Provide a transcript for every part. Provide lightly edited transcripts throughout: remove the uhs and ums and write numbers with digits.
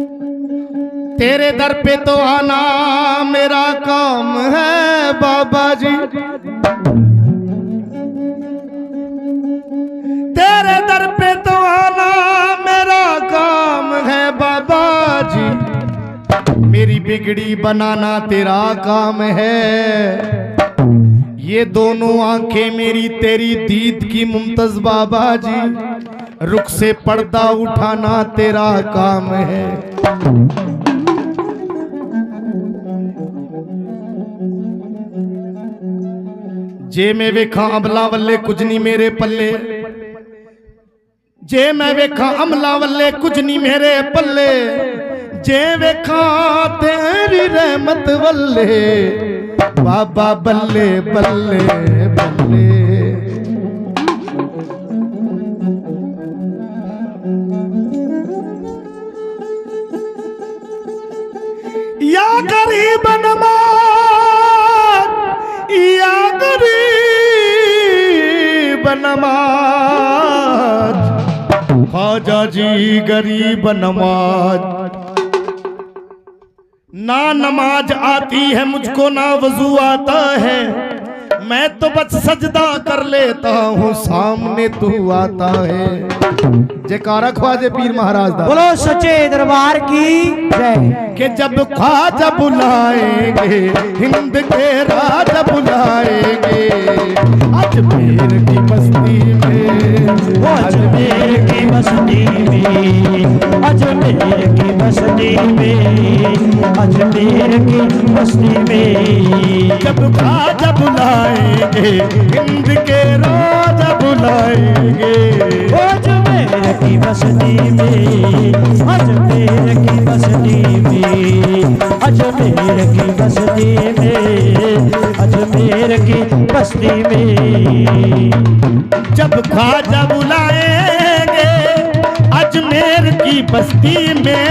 तेरे दर पे तो आना मेरा काम है बाबा जी, तेरे दर पे तो आना मेरा काम है बाबा जी, मेरी बिगड़ी बनाना तेरा काम है। ये दोनों आंखें मेरी तेरी दीद की मुमतज बाबा जी, रुख से पर्दा उठाना तेरा काम है। जे मैं वेखा अमला वल्ले कुछ नहीं मेरे पल्ले, जे मैं वेखा अमला वल्ले कुछ नहीं मेरे पल्ले, जे वेखा तेरी रहमत वल्ले बाबा बल्ले बल्ले बल्ले। या गरीब नमाज, या गरीब नमाज, ख्वाजा जी गरीब नमाज। ना नमाज आती है मुझको ना वजू आता है, मैं तो बस सजदा कर लेता हूँ सामने तू आता है। जयकारा ख्वाजे पीर महाराज दा, बोलो सच्चे दरबार की जय। कि जब ख्वाजा बुलाएंगे हिंद के राजा बुलाएंगे, अजमेर की बस्ती में, अजमेर की बस्ती में, अजमेर की बस्ती में, अजमेर की बस्ती में, जब ख्वाजा बुलाएंगे हिंद के राजा बुलाएंगे, अजमेर की बस्ती में, अजमेर की बस्ती में, अजमेर की बस्ती में, अजमेर की बस्ती में। जब ख्वाजा बुलाएंगे अजमेर की बस्ती में,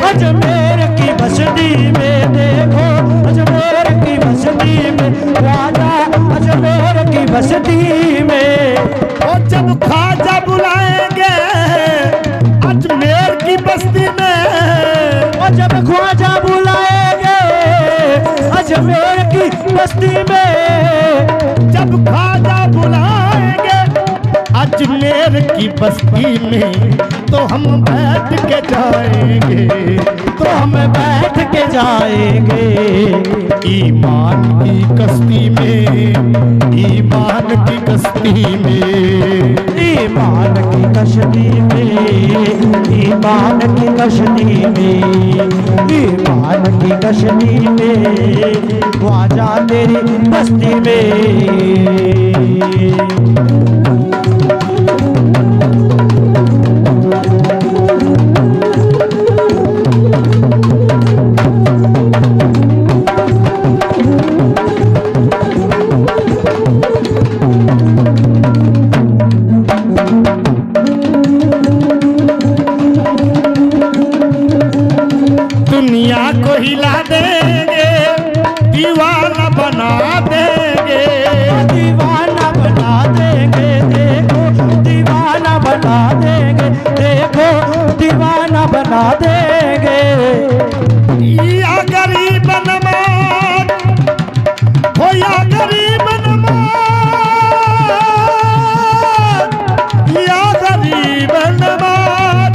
अजमेर की बस्ती में, देखो अजमेर की बस्ती में, ख्वाजा अजमेर की बस्ती में। और जब ख्वाजा बुलाएंगे अजमेर की बस्ती में, और जब ख्वाजा बुलाएंगे अजमेर की बस्ती में, जब ख्वाजा बुलाएंगे अजमेर की बस्ती में, तो हम बैठ के जाएंगे, तो हम बैठ के जाएंगे ईमान की कश्ती में, ईमान की कश्ती में, ईमान की कश्ती में, ईमान की कश्ती में, ईमान की कश्ती में, ख्वाजा तेरी बस्ती में। दुनिया को हिला देंगे, दीवाना बना देंगे, दीवाना बना देंगे, देखो दीवाना बना देंगे, देखो दीवाना बना देंगे। या गरीब नमाज हो, या गरीब नमाज, या गरीब नमाज,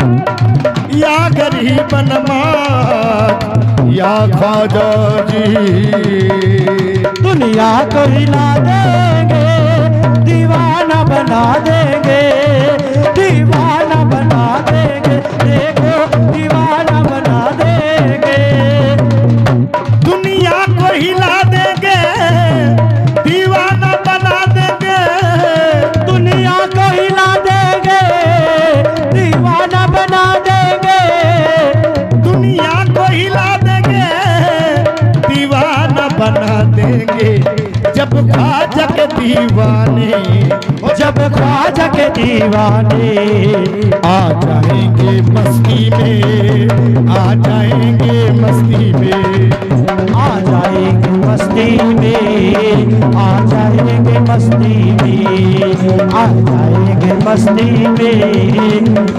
या गरीब नमाज, या ख्वाजा जी। दुनिया को हिला देंगे, दीवाना बना देंगे, दीवाना बना देंगे, देखो दीवाना बना देंगे। दुनिया को हिला देंगे, दीवाना बना देंगे, दुनिया को हिला देंगे, दीवाना बना देंगे, दुनिया को हिला देंगे, दीवाना बना देंगे। जब ख्वाजा के दीवाने, जब ख्वाजा के दीवाने आ जाएंगे मस्ती में, आ जाएंगे मस्ती में, आ जाएंगे मस्ती में, आ जाएंगे मस्ती में, आ जाएंगे मस्ती में,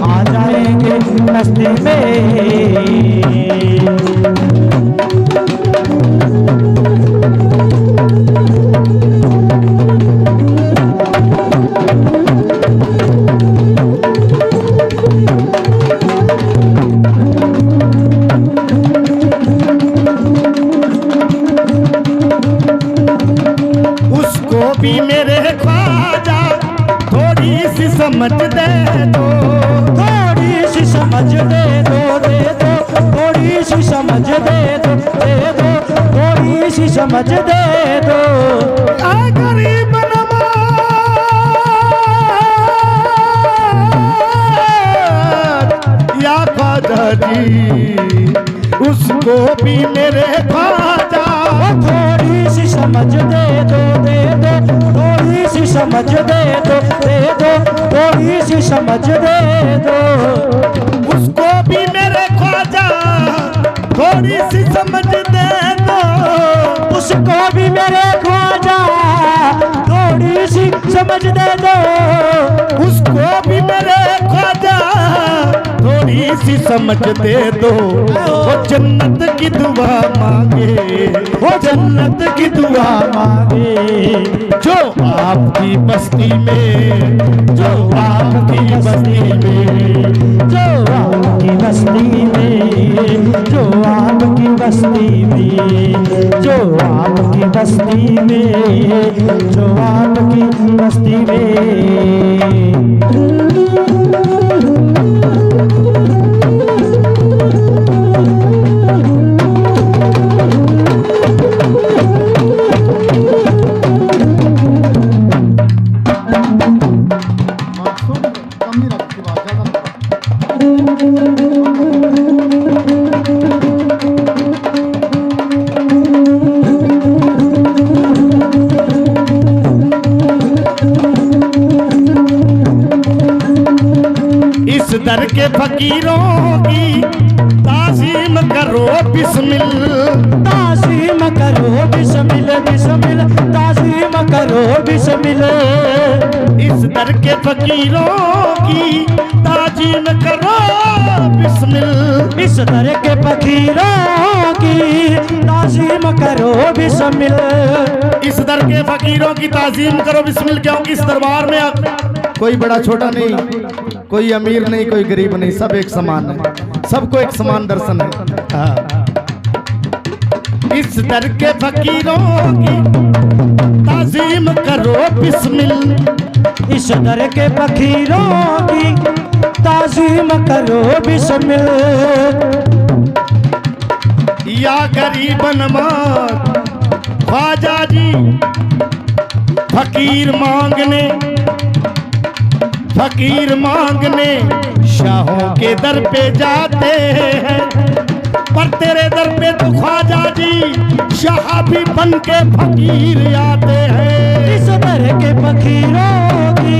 आ जाएंगे मस्ती में। उसको भी मेरे ख्वाजा थोड़ी सी समझ दे दो, दे दो थोड़ी सी समझ दे दो, दे दो थोड़ी सी समझ दे दो। उसको भी मेरे ख्वाजा थोड़ी सी समझ दे दो, उसको भी मेरे ख्वाजा थोड़ी सी समझ दे दो, उसको भी मेरे ख्वाजा थोड़ी सी समझ दे दो। वो जन्नत की दुआ मांगे, वो जन्नत की दुआ मांगे, जो आपकी बस्ती में, जो आपकी बस्ती में, जो आपकी बस्ती में, जो आपकी बस्ती में, जो आपकी बस्ती में, जो आपकी बस्ती में। इस दर के फकीरों की ताज़ीम करो बिस्मिल, ताज़ीम करो बिस्मिल, बिस्मिल ताज़ीम करो बिस्मिल। इस दर के फकीरों की ताज़ीम करो बिस्मिल, इस दर के फकीरों की ताज़ीम करो बिस्मिल। इस दर के फकीरों की ताज़ीम करो बिस्मिल, क्योंकि इस दरबार में कोई बड़ा छोटा नहीं, कोई अमीर नहीं, कोई गरीब नहीं, सब एक समान है, सबको एक समान दर्शन है। हाँ। इस दर के फकीरों की ताज़ीम करो बिस्मिल, इस दर के फकीरों की ताज़ीम करो बिस्मिल। या गरीब नवाज ख्वाजा जी फकीर मांगने, फकीर मांगने शाहों के दर पे जाते हैं, पर तेरे दर पे तो ख्वाजा जी शाह भी बन के फकीर आते हैं। इस दर के फकीरों की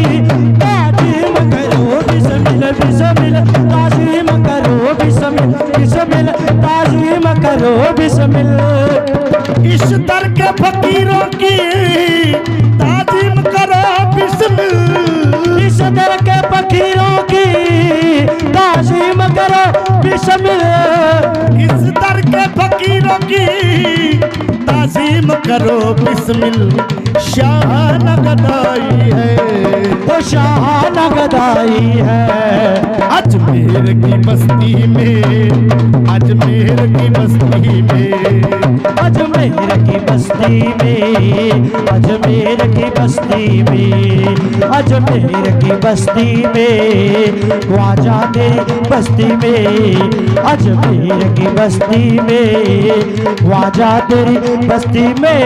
ताज़ीम करो बिस्मिल, बिस्मिल ताज़ीम करो बिस्मिल, बिस्मिल ताज़ीम करो बिस्मिल। इस दर के फकीरों की ताज़ीम करो बिस्मिल, इस दर के फकीरों की ताज़ीम करो बिस्मिल। इस दर के फकीरों की ताज़ीम करो बिस्मिल। शाह नगदाई है, वो शाह नगदाई है, अजमेर की बस्ती में, अजमेर की बस्ती में, अजमेर की बस्ती में, अजमेर की बस्ती में, अजमेर की बस्ती में, ख्वाजा तेरी बस्ती में, अजमेर की बस्ती में, ख्वाजा तेरी बस्ती में।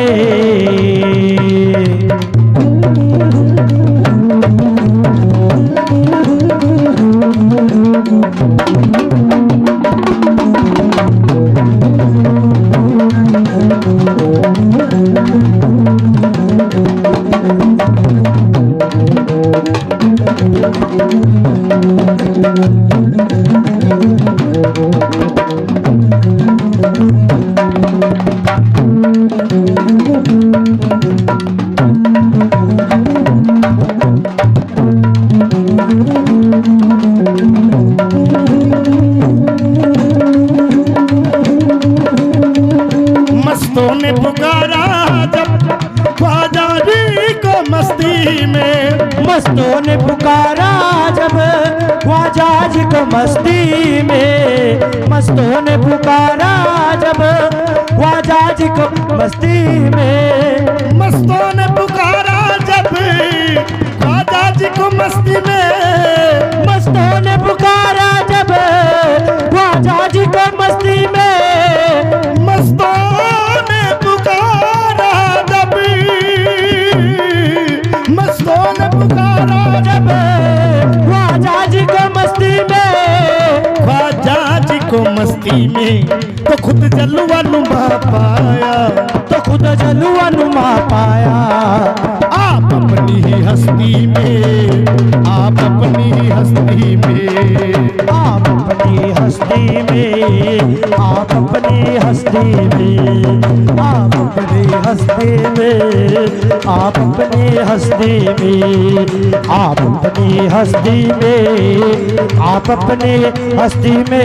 मस्तों ने पुकारा जब ख्वाजा जी को मस्ती में, मस्तों ने पुकारा जब ख्वाजा जी को मस्ती में, मस्तों ने पुकारा जब ख्वाजा जी को मस्ती में, मस्तों ने पुकारा जब ख्वाजा जी को मस्ती में, मस्तों ने पुकारा जब ख्वाजा जी को मस्ती में, मस्तों ने पुकारा जब, मस्तों ने पुकारा जब ख्वाजा जी को मस्ती में, ख्वाजा जी को मस्ती हस्ती में तो खुद जलवा नुमा पाया, तो खुद जलवा नुमा पाया। आप अपनी ही हस्ती में, आप अपनी ही हस्ती में, आप अपनी हस्ती में, आप अपनी हस्ती में, आप अपनी हस्ती में, आप अपनी हस्ती में, आप अपनी हस्ती में, आप अपनी हस्ती में।